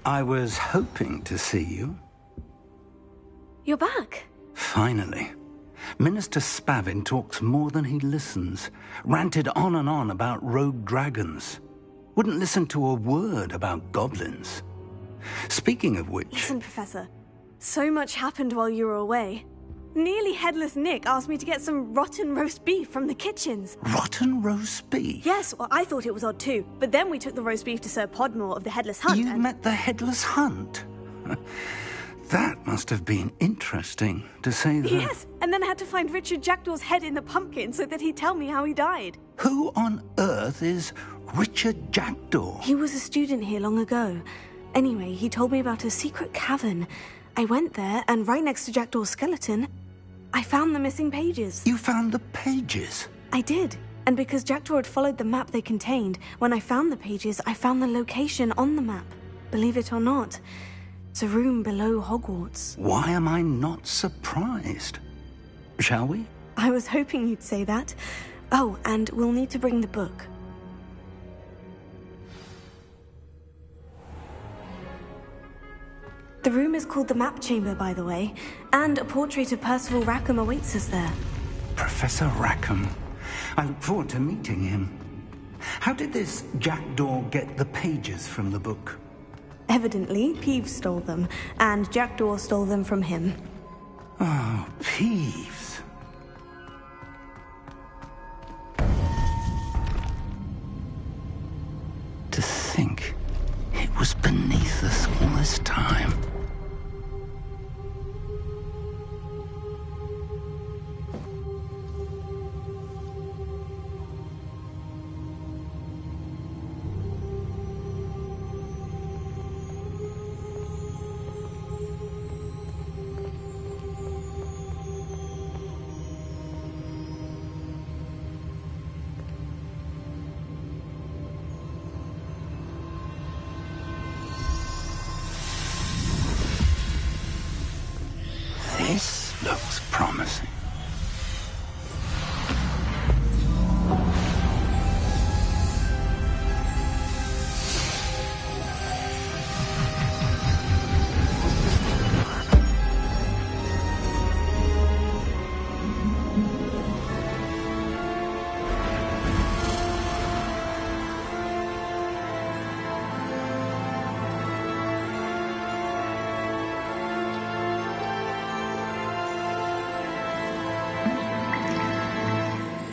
I was hoping to see you. You're back. Finally. Minister Spavin talks more than he listens. Ranted on and on about rogue dragons. Wouldn't listen to a word about goblins. Speaking of which... Listen, Professor. So much happened while you were away. Nearly Headless Nick asked me to get some rotten roast beef from the kitchens. Rotten roast beef? Yes, well, I thought it was odd too. But then we took the roast beef to Sir Podmore of the Headless Hunt. You met the Headless Hunt? That must have been interesting, to say the... Yes, and then I had to find Richard Jackdaw's head in the pumpkin so that he'd tell me how he died. Who on earth is Richard Jackdaw? He was a student here long ago. Anyway, he told me about a secret cavern. I went there, and right next to Jackdaw's skeleton, I found the missing pages. You found the pages? I did. And because Jackdaw had followed the map they contained, when I found the pages, I found the location on the map. Believe it or not, it's a room below Hogwarts. Why am I not surprised? Shall we? I was hoping you'd say that. Oh, and we'll need to bring the book. The room is called the Map Chamber, by the way, and a portrait of Percival Rackham awaits us there. Professor Rackham. I look forward to meeting him. How did this Jackdaw get the pages from the book? Evidently, Peeves stole them, and Jackdaw stole them from him. Oh, Peeves. To think it was beneath us all this time. This looks promising.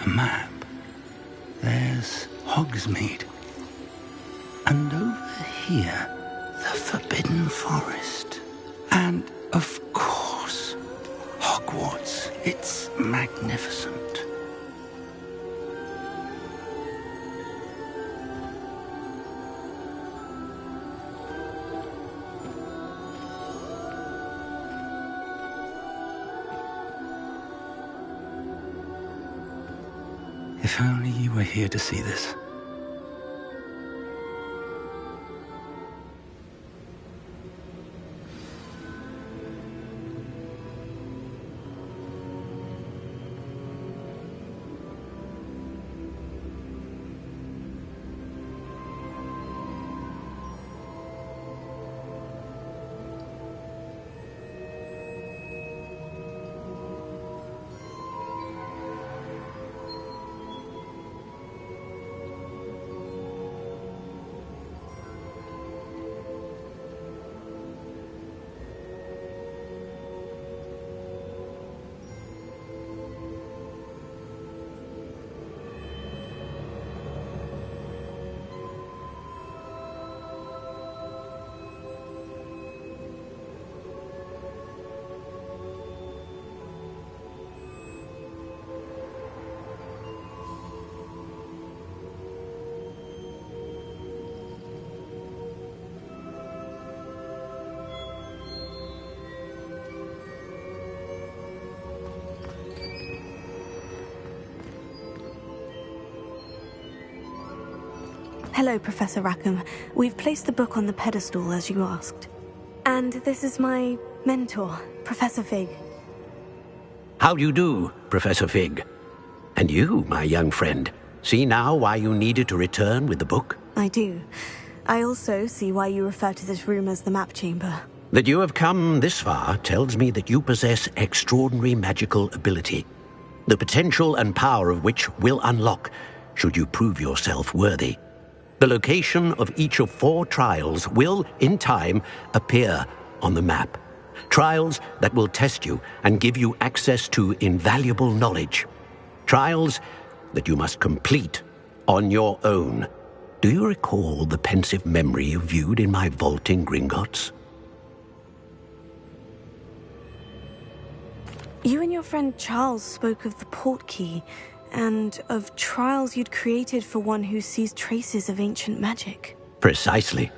Map. There's Hogsmeade. And over here, the Forbidden Forest. And, of course, Hogwarts. It's magnificent. If only you were here to see this. Hello, Professor Rackham. We've placed the book on the pedestal, as you asked. And this is my mentor, Professor Fig. How do you do, Professor Fig? And you, my young friend, see now why you needed to return with the book? I do. I also see why you refer to this room as the map chamber. That you have come this far tells me that you possess extraordinary magical ability, the potential and power of which will unlock should you prove yourself worthy. The location of each of 4 trials will, in time, appear on the map. Trials that will test you and give you access to invaluable knowledge. Trials that you must complete on your own. Do you recall the pensive memory you viewed in my vault in Gringotts? You and your friend Charles spoke of the portkey, and of trials you'd created for one who sees traces of ancient magic. Precisely.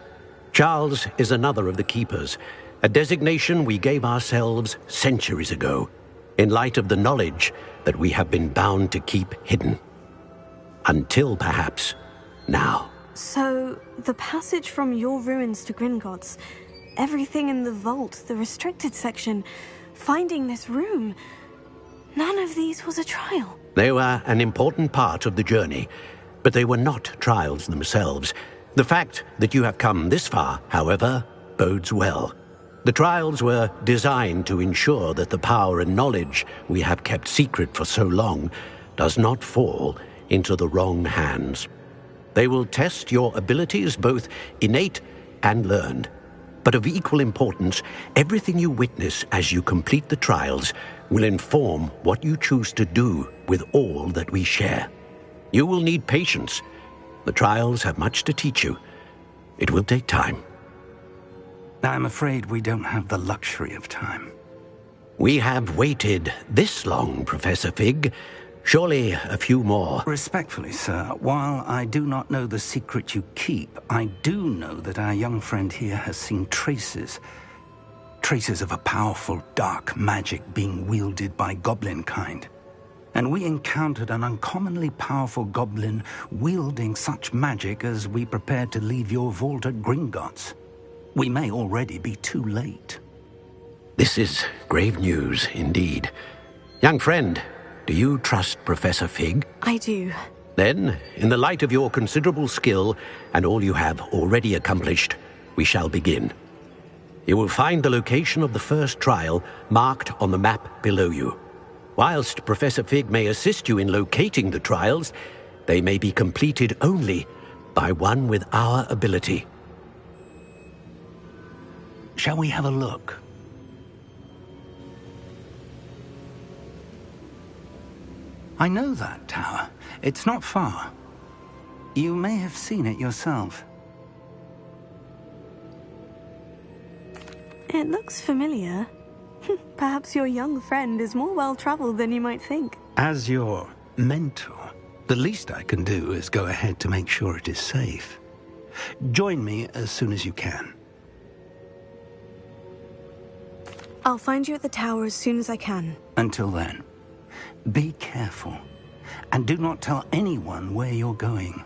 Charles is another of the Keepers, a designation we gave ourselves centuries ago, in light of the knowledge that we have been bound to keep hidden. Until, perhaps, now. So, the passage from your ruins to Gringotts, everything in the vault, the restricted section, finding this room, none of these was a trial. They were an important part of the journey, but they were not trials themselves. The fact that you have come this far, however, bodes well. The trials were designed to ensure that the power and knowledge we have kept secret for so long does not fall into the wrong hands. They will test your abilities, both innate and learned. But of equal importance, everything you witness as you complete the trials will inform what you choose to do with all that we share. You will need patience. The trials have much to teach you. It will take time. I'm afraid we don't have the luxury of time. We have waited this long, Professor Fig. Surely a few more. Respectfully, sir, while I do not know the secret you keep, I do know that our young friend here has seen traces of a powerful dark magic being wielded by goblin kind. And we encountered an uncommonly powerful goblin wielding such magic as we prepared to leave your vault at Gringotts. We may already be too late. This is grave news indeed. Young friend, do you trust Professor Fig? I do. Then, in the light of your considerable skill and all you have already accomplished, we shall begin. You will find the location of the first trial marked on the map below you. Whilst Professor Fig may assist you in locating the trials, they may be completed only by one with our ability. Shall we have a look? I know that tower. It's not far. You may have seen it yourself. It looks familiar. Perhaps your young friend is more well-traveled than you might think. As your mentor, the least I can do is go ahead to make sure it is safe. Join me as soon as you can. I'll find you at the tower as soon as I can. Until then, be careful, and do not tell anyone where you're going.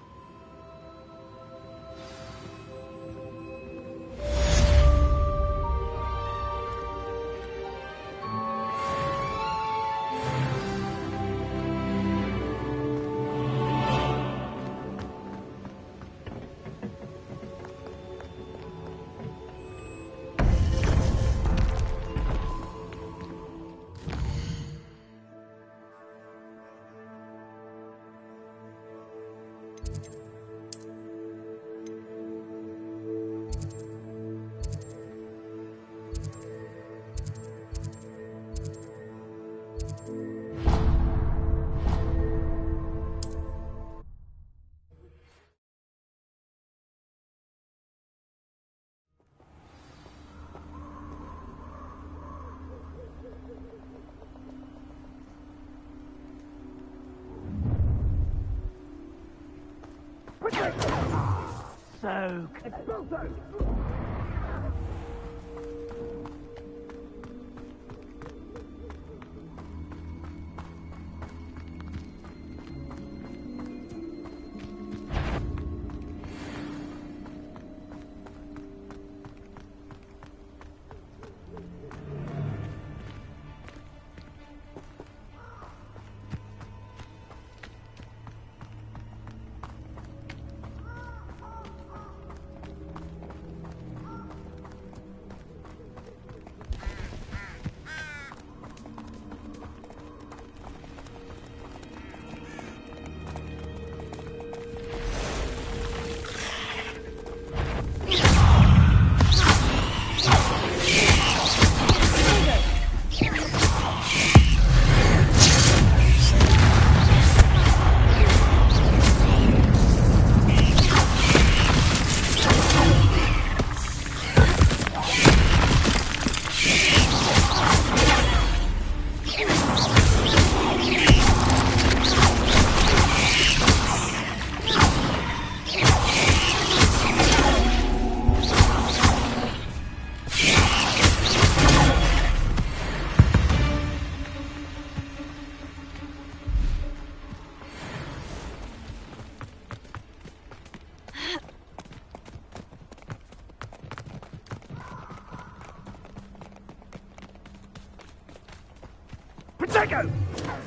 Drago!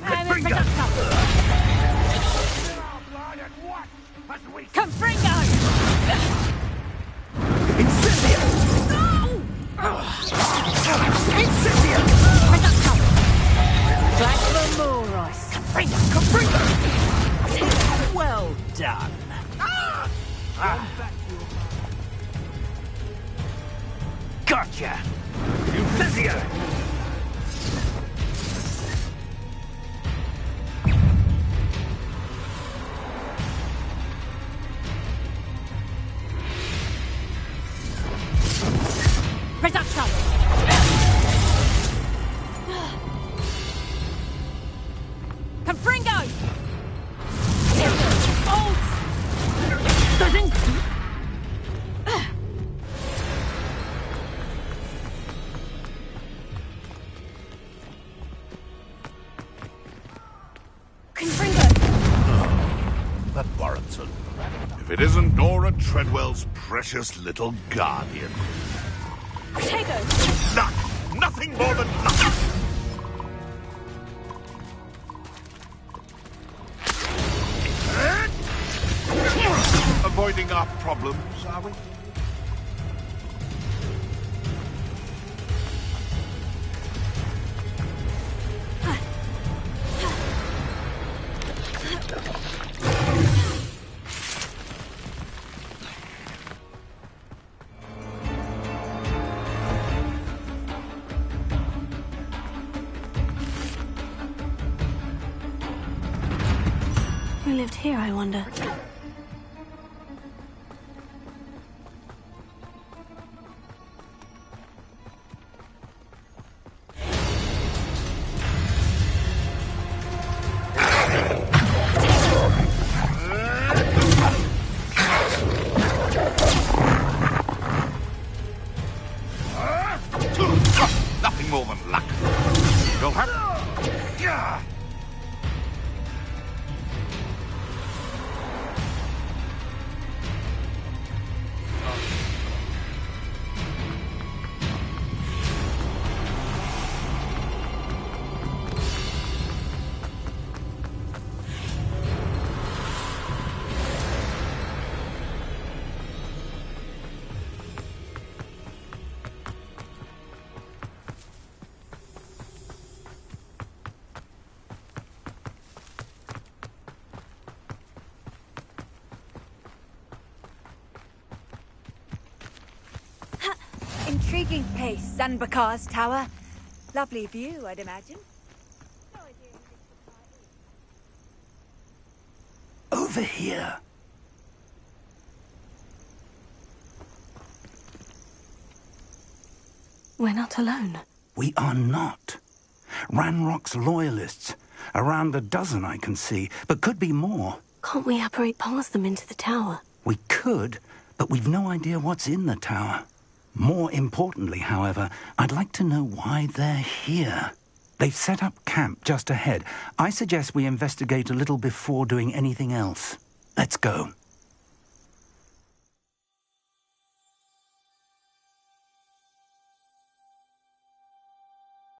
Confringo! Confringo! Incendio! Incendio! Black Lemoros! Confringo! Well done. Gotcha! Incendio! Reduction! Confringo! Bolts! Confringo! That Warrenton. If it isn't Nora Treadwell's precious little guardian. Tego! Luck! Nothing more than luck! Avoiding our problems, are we? Who lived here, I wonder? Nothing more than luck. You'll have... Intriguing place, Zanbakar's tower. Lovely view, I'd imagine. Over here. We're not alone. We are not. Ranrock's loyalists. Around a dozen I can see, but could be more. Can't we apparate past them into the tower? We could, but we've no idea what's in the tower. More importantly, however, I'd like to know why they're here. They've set up camp just ahead. I suggest we investigate a little before doing anything else. Let's go.